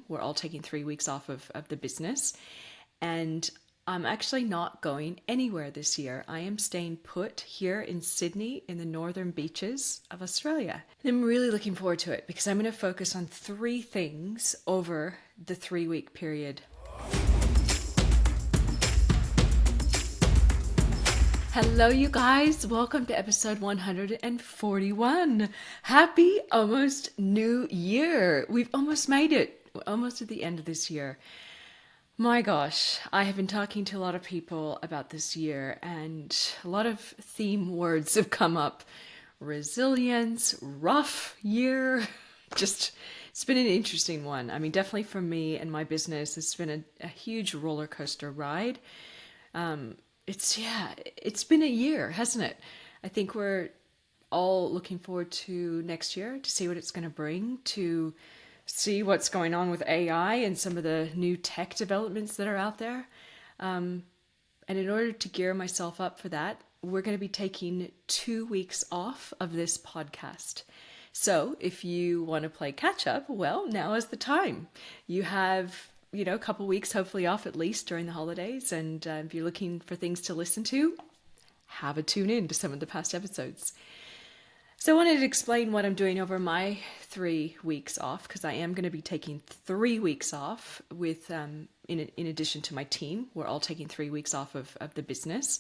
We're all taking 3 weeks off of the business. And I'm actually not going anywhere this year. I am staying put here in Sydney in the northern beaches of Australia. And I'm really looking forward to it because I'm going to focus on 3 things over the 3 week period. Hello, you guys. Welcome to episode 141. Happy almost new year. We've almost made it. We're almost at the end of this year. My gosh, I have been talking to a lot of people about this year, and a lot of theme words have come up. Resilience, rough year. Just, it's been an interesting one. I mean, definitely for me and my business, it's been a huge roller coaster ride. It's been a year, hasn't it? I think we're all looking forward to next year to see what it's going to bring, to see what's going on with AI and some of the new tech developments that are out there. And in order to gear myself up for that, we're going to be taking 2 weeks off of this podcast. So if you want to play catch up, well, now is the time. You have a couple weeks hopefully off at least during the holidays, and if you're looking for things to listen to, have a tune in to some of the past episodes. So I wanted to explain what I'm doing over my 3 weeks off, because I am going to be taking 3 weeks off with in addition to my team. We're all taking 3 weeks off of the business,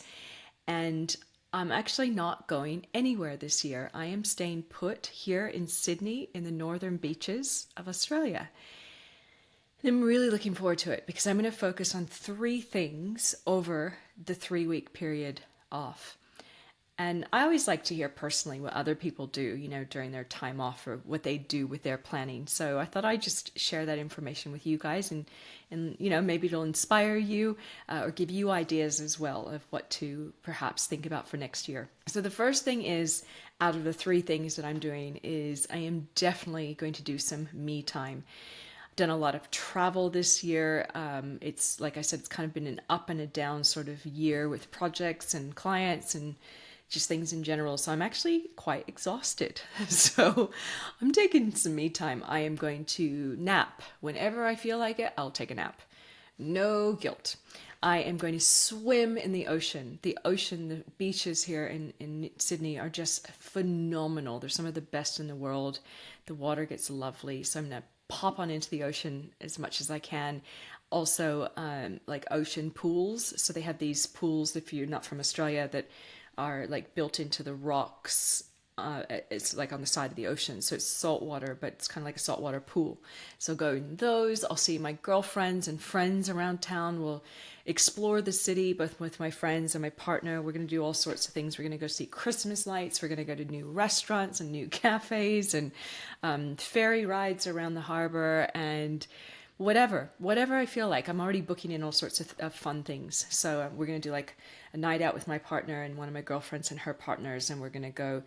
and I'm actually not going anywhere this year. I am staying put here in Sydney in the northern beaches of Australia. I'm really looking forward to it because I'm going to focus on 3 things over the 3 week period off. And I always like to hear personally what other people do, during their time off, or what they do with their planning. So I thought I'd just share that information with you guys, and maybe it'll inspire you or give you ideas as well of what to perhaps think about for next year. So the first thing is, out of the 3 things that I'm doing, is I am definitely going to do some me time. Done a lot of travel this year. It's like I said, it's kind of been an up and a down sort of year with projects and clients and just things in general. So I'm actually quite exhausted. So I'm taking some me time. I am going to nap. Whenever I feel like it, I'll take a nap. No guilt. I am going to swim in the ocean. The beaches here in Sydney are just phenomenal. They're some of the best in the world. The water gets lovely. So I'm going to pop on into the ocean as much as I can. Also, like ocean pools. So they have these pools, if you're not from Australia, that are like built into the rocks. It's like on the side of the ocean. So it's salt water, but it's kind of like a saltwater pool. So go in those. I'll see my girlfriends and friends around town. We'll explore the city, both with my friends and my partner. We're going to do all sorts of things. We're going to go see Christmas lights. We're going to go to new restaurants and new cafes and ferry rides around the harbor and whatever I feel like. I'm already booking in all sorts of fun things. So we're going to do like a night out with my partner and one of my girlfriends and her partners, and we're going to go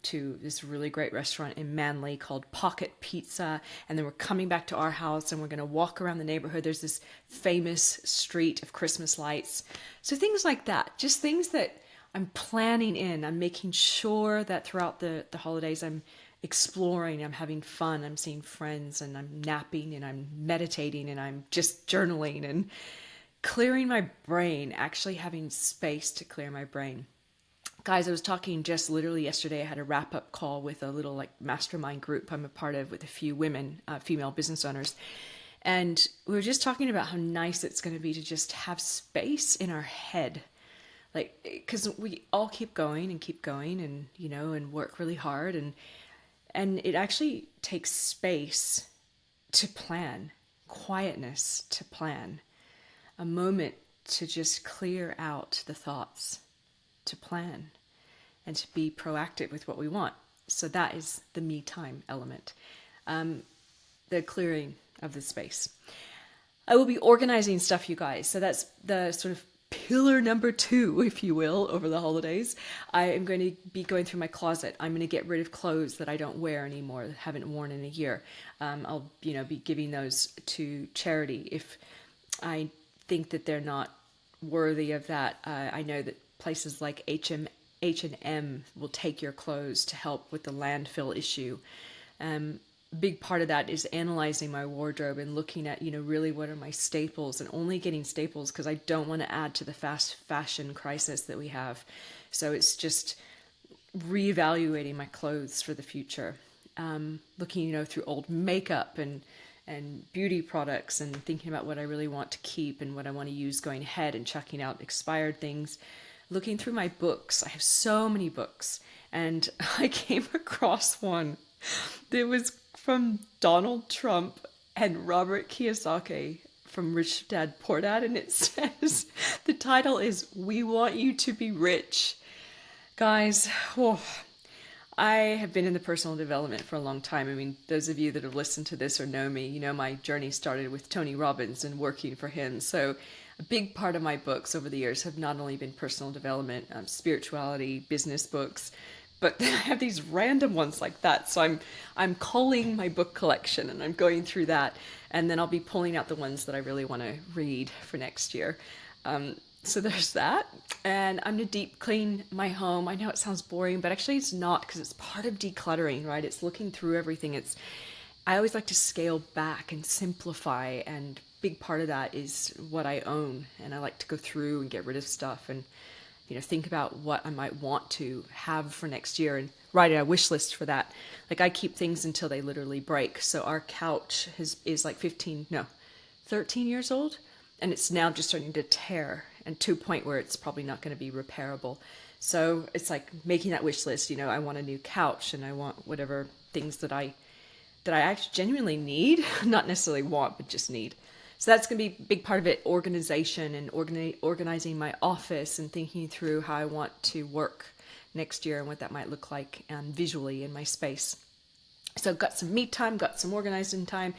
to this really great restaurant in Manly called Pocket Pizza, and then we're coming back to our house and we're going to walk around the neighborhood. There's this famous street of Christmas lights. So things like that, just things that I'm planning in. I'm making sure that throughout the holidays I'm exploring, I'm having fun, I'm seeing friends, and I'm napping, and I'm meditating, and I'm just journaling and clearing my brain, actually having space to clear my brain. Guys, I was talking just literally yesterday. I had a wrap-up call with a little like mastermind group I'm a part of with a few women, female business owners. And we were just talking about how nice it's going to be to just have space in our head. Like, because we all keep going and, and work really hard. And it actually takes space to plan, quietness to plan, a moment to just clear out the thoughts, to plan, and to be proactive with what we want. So that is the me time element, the clearing of the space. I will be organizing stuff, you guys. So that's the sort of pillar number 2, if you will, over the holidays. I am going to be going through my closet. I'm going to get rid of clothes that I don't wear anymore, that haven't worn in a year. I'll, be giving those to charity if I think that they're not worthy of that. I know that places like H&M will take your clothes to help with the landfill issue. big part of that is analyzing my wardrobe and looking at, really what are my staples, and only getting staples because I don't want to add to the fast fashion crisis that we have. So it's just reevaluating my clothes for the future. Looking, through old makeup and beauty products, and thinking about what I really want to keep and what I want to use going ahead, and checking out expired things. Looking through my books. I have so many books, and I came across one that was from Donald Trump and Robert Kiyosaki from Rich Dad Poor Dad, and it says, the title is "We Want You to Be Rich." Guys, whoa, I have been in the personal development for a long time. I mean, those of you that have listened to this or know me, my journey started with Tony Robbins and working for him. So a big part of my books over the years have not only been personal development, spirituality, business books, but then I have these random ones like that. So I'm culling my book collection, and I'm going through that, and then I'll be pulling out the ones that I really want to read for next year. So there's that. And I'm going to deep clean my home. I know it sounds boring, but actually it's not, because it's part of decluttering, right? It's looking through everything. I always like to scale back and simplify, and big part of that is what I own. And I like to go through and get rid of stuff, and think about what I might want to have for next year, and write a wish list for that. Like, I keep things until they literally break. So our couch is like 13 years old, and it's now just starting to tear, and to a point where it's probably not going to be repairable. So it's like making that wish list. I want a new couch, and I want whatever things that I actually genuinely need, not necessarily want, but just need. So that's going to be a big part of it, organization, and organizing my office, and thinking through how I want to work next year and what that might look like visually in my space. So I've got some me time, got some organizing time,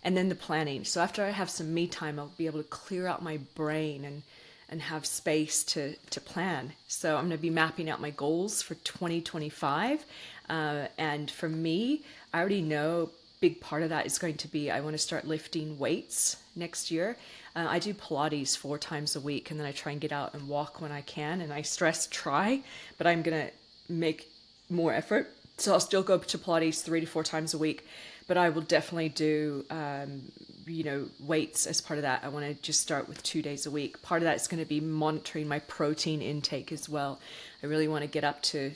and then the planning. So after I have some me time, I'll be able to clear out my brain and have space to plan. So I'm going to be mapping out my goals for 2025. And for me, I already know big part of that is going to be, I want to start lifting weights next year. I do Pilates 4 times a week, and then I try and get out and walk when I can. And I stress try, but I'm going to make more effort. So I'll still go to Pilates 3 to 4 times a week, but I will definitely do, weights as part of that. I want to just start with 2 days a week. Part of that is going to be monitoring my protein intake as well. I really want to get up to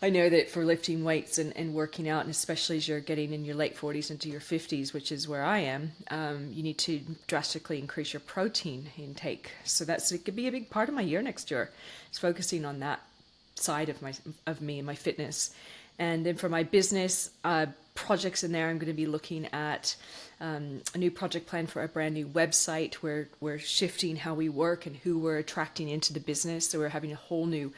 I know that for lifting weights and working out, and especially as you're getting in your late 40s into your 50s, which is where I am, you need to drastically increase your protein intake. So it could be a big part of my year next year. It's focusing on that side of me and my fitness. And then for my business projects in there, I'm going to be looking at a new project plan for a brand new website, where we're shifting how we work and who we're attracting into the business. So we're having a whole new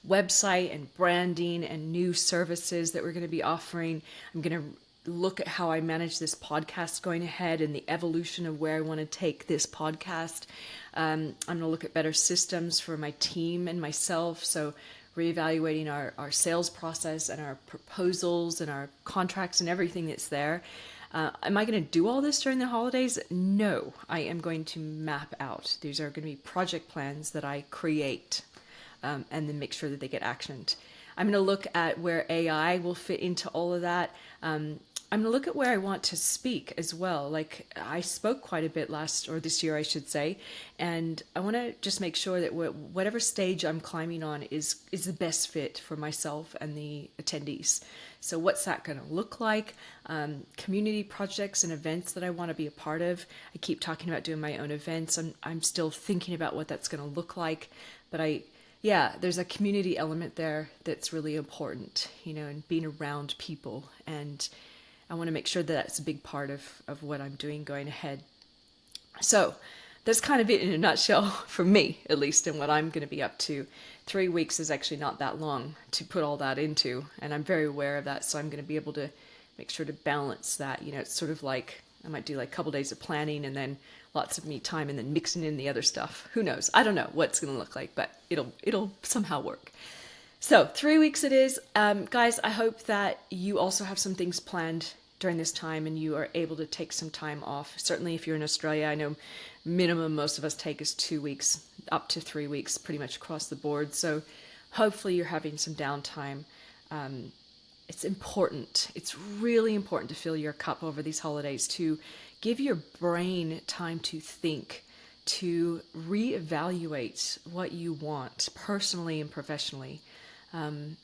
website and branding and new services that we're going to be offering. I'm going to look at how I manage this podcast going ahead, and the evolution of where I want to take this podcast. I'm going to look at better systems for my team and myself. So reevaluating our sales process and our proposals and our contracts and everything that's there. Am I going to do all this during the holidays? No, I am going to map out. These are going to be project plans that I create, and then make sure that they get actioned. I'm going to look at where AI will fit into all of that. I'm going to look at where I want to speak as well. Like, I spoke quite a bit this year, I should say, and I want to just make sure that whatever stage I'm climbing on is the best fit for myself and the attendees. So what's that going to look like? Community projects and events that I want to be a part of. I keep talking about doing my own events. I'm still thinking about what that's going to look like, but there's a community element there that's really important, and being around people. And I want to make sure that that's a big part of what I'm doing going ahead. So that's kind of it in a nutshell for me, at least, and what I'm going to be up to. 3 weeks is actually not that long to put all that into, and I'm very aware of that. So I'm going to be able to make sure to balance that. It's sort of like I might do like a couple days of planning, and then lots of me time, and then mixing in the other stuff. Who knows? I don't know what it's going to look like, but it'll somehow work. So 3 weeks it is. Guys, I hope that you also have some things planned during this time, and you are able to take some time off. Certainly if you're in Australia, I know minimum most of us take is 2 weeks, up to 3 weeks, pretty much across the board. So hopefully you're having some downtime. it's important. It's really important to fill your cup over these holidays, to give your brain time to think, to reevaluate what you want personally and professionally. On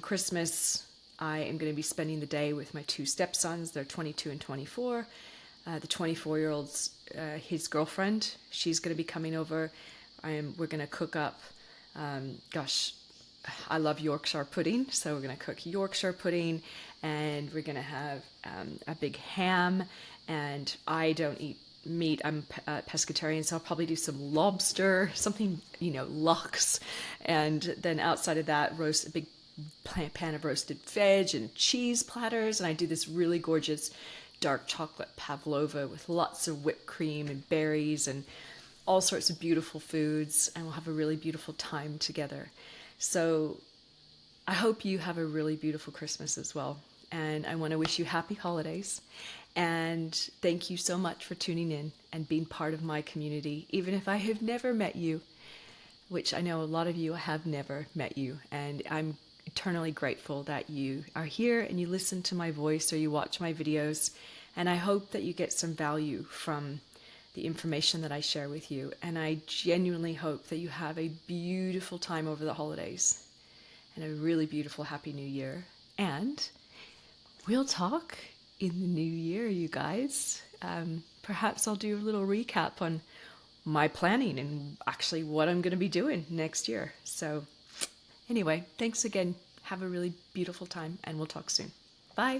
Christmas, I am going to be spending the day with my two stepsons. They're 22 and 24. The 24-year-old's his girlfriend. She's going to be coming over. We're going to cook up. Gosh, I love Yorkshire pudding, so we're going to cook Yorkshire pudding, and we're going to have a big ham. And I don't eat meat. I'm pescatarian, so I'll probably do some lobster, something, lox. And then outside of that, roast a big pan of roasted veg and cheese platters. And I do this really gorgeous dark chocolate pavlova with lots of whipped cream and berries and all sorts of beautiful foods. And we'll have a really beautiful time together. So I hope you have a really beautiful Christmas as well. And I want to wish you happy holidays. And thank you so much for tuning in and being part of my community, even if I have never met you, which I know a lot of you have never met you. And I'm eternally grateful that you are here and you listen to my voice or you watch my videos. And I hope that you get some value from the information that I share with you. And I genuinely hope that you have a beautiful time over the holidays and a really beautiful Happy New Year. And we'll talk in the new year, you guys. Perhaps I'll do a little recap on my planning and actually what I'm going to be doing next year. So anyway, thanks again. Have a really beautiful time and we'll talk soon. Bye.